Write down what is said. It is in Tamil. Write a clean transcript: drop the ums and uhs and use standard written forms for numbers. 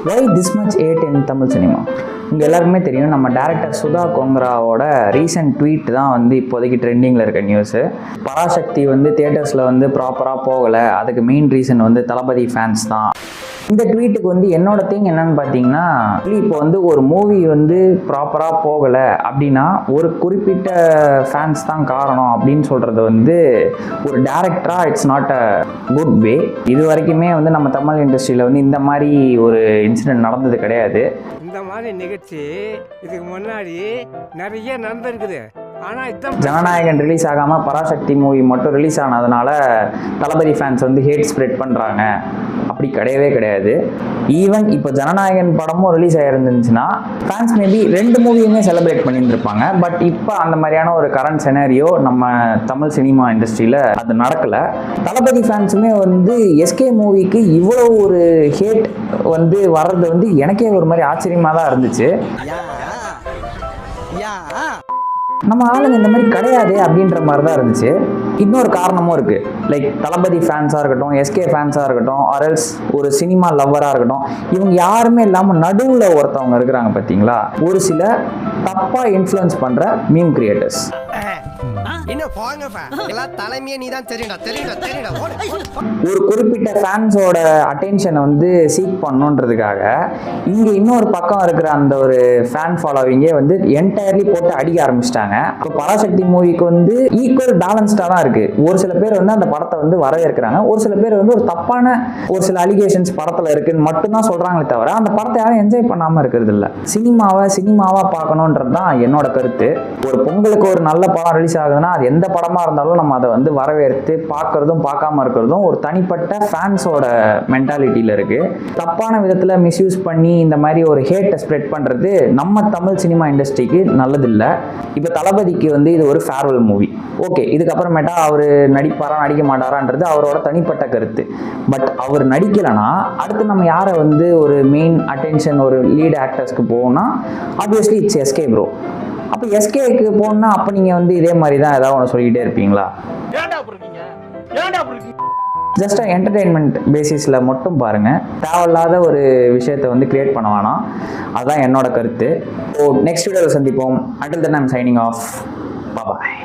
Why this much hate in Tamil cinema? உங்கள் எல்லாருக்குமே தெரியும், நம்ம டேரக்டர் சுதா கொங்கராவோட ரீசெண்ட் ட்வீட் தான் வந்து இப்போதைக்கு ட்ரெண்டிங்கில் இருக்க நியூஸு. பராசக்தி வந்து தியேட்டர்ஸில் வந்து ப்ராப்பராக போகலை, அதுக்கு மெயின் ரீசன் வந்து தளபதி ஃபேன்ஸ் தான். இந்த ட்வீட்டுக்கு வந்து என்னோட திங் என்னன்னு பார்த்தீங்கன்னா, இப்போ வந்து ஒரு மூவி வந்து ப்ராப்பராக போகலை அப்படின்னா ஒரு குறிப்பிட்ட ஃபேன்ஸ் தான் காரணம் அப்படின்னு சொல்கிறது வந்து ஒரு டேரக்டராக it's not a good way. இது வரைக்குமே வந்து நம்ம தமிழ் இண்டஸ்ட்ரியில் வந்து இந்த மாதிரி ஒரு இன்சிடென்ட் நடந்தது கிடையாது. இந்த மாதிரி நிகழ்ச்சி இதுக்கு முன்னாடி நிறைய நடந்திருக்குது. ஜனநாயகன் ரிலீஸ் ஆகாமல் பராசக்தி மூவி மட்டும் ரிலீஸ் ஆனதுனால தளபதி ஃபேன்ஸ் வந்து ஹேட் ஸ்ப்ரெட் பண்ணுறாங்க, அப்படி கிடையவே கிடையாது. ஈவன் இப்போ ஜனநாயகன் படமும் ரிலீஸ் ஆகிருந்துச்சுன்னா ஃபேன்ஸ் மேபி 2 மூவியுமே செலிப்ரேட் பண்ணியிருந்திருப்பாங்க. பட் இப்போ அந்த மாதிரியான ஒரு கரண்ட் செனரியோ நம்ம தமிழ் சினிமா இண்டஸ்ட்ரியில் அது நடக்கலை. தளபதி ஃபேன்ஸுமே வந்து எஸ்கே மூவிக்கு இவ்வளோ ஒரு ஹேட் வந்து வர்றது வந்து எனக்கே ஒரு மாதிரி ஆச்சரியமாக தான் இருந்துச்சு. நம்ம ஆளுங்க இந்த மாதிரி கிடையாது அப்படின்ற மாதிரி தான் இருந்துச்சு. இன்னொரு காரணமும் இருக்குது. லைக் தளபதி ஃபேன்ஸாக இருக்கட்டும், எஸ்கே ஃபேன்ஸாக இருக்கட்டும், ஆர்எல்ஸ் ஒரு சினிமா லவ்வராக இருக்கட்டும், இவங்க யாருமே இல்லாமல் நடுவில் ஒருத்தவங்க இருக்கிறாங்க பார்த்தீங்களா, ஒரு சில தப்பாக இன்ஃப்ளூயன்ஸ் பண்ணுற மீம் கிரியேட்டர்ஸ். ஒரு குறிப்பிட்ட ஃபேன்ஸோட அட்டென்ஷனை வந்து சீக் பண்ணணுன்றதுக்காக இங்கே இன்னொரு பக்கம் இருக்கிற அந்த ஒரு ஃபேன் ஃபாலோவிங்கே வந்து என்டையர்லி போட்டு அடிக்க ஆரம்பிச்சிட்டாங்க. இப்போ பராசக்தி மூவிக்கு வந்து ஈக்குவல் பேலன்ஸ்டாக தான் இருக்குது. ஒரு சில பேர் வந்து அந்த படத்தை வந்து வரவேற்கிறாங்க, ஒரு சில பேர் வந்து ஒரு தப்பான ஒரு சில அலிகேஷன்ஸ் படத்தில் இருக்குன்னு மட்டும்தான் சொல்கிறாங்களே தவிர அந்த படத்தை யாரும் என்ஜாய் பண்ணாமல் இருக்கிறது இல்லை. சினிமாவாக பார்க்கணுன்றது தான் என்னோட கருத்து. ஒரு பொங்கலுக்கு ஒரு நல்ல படம் ரிலீஸ் ஆகுதுன்னா அது எந்த படமாக இருந்தாலும் நம்ம அதை வந்து வரவேற்று பார்க்கறதும் பார்க்காம இருக்கிறதும் ஒரு தனிப்பட்ட ஃபேன்ஸோட மென்டாலிட்டியில் இருக்குது. தப்பான விதத்தில் மிஸ்யூஸ் பண்ணி இந்த மாதிரி ஒரு ஹேட்டை ஸ்ப்ரெட் பண்ணுறது நம்ம தமிழ் சினிமா இண்டஸ்ட்ரிக்கு நல்லதில்லை. இப்போ தளபதிக்கு வந்து இது ஒரு ஃபேர்வெல் மூவி, ஓகே, இதுக்கப்புறமேட்டா அவர் நடிப்பாரா நடிக்க மாட்டாரான்றது அவரோட தனிப்பட்ட கருத்து. பட் அவர் நடிக்கலைன்னா அடுத்து நம்ம யாரை வந்து ஒரு மெயின் அட்டென்ஷன் ஒரு லீட் ஆக்டர்ஸ்க்கு போகணும்னா ஆப்வியஸ்லி இட்ஸ் எஸ்கே ப்ரோ. அப்போ எஸ்கேக்கு போகணுன்னா அப்போ நீங்கள் வந்து இதே மாதிரி தான் ஏதாவது ஒன்று சொல்லிக்கிட்டே இருப்பீங்களா? ஜஸ்ட் என்டர்டெயின்மெண்ட் பேசிஸில் மட்டும் பாருங்கள், தேவையில்லாத ஒரு விஷயத்தை வந்து கிரியேட் பண்ண வேணாம். அதுதான் என்னோட கருத்து. ஸோ நெக்ஸ்ட் வீடியோவில் சந்திப்போம். Until then I'm signing off. Bye bye.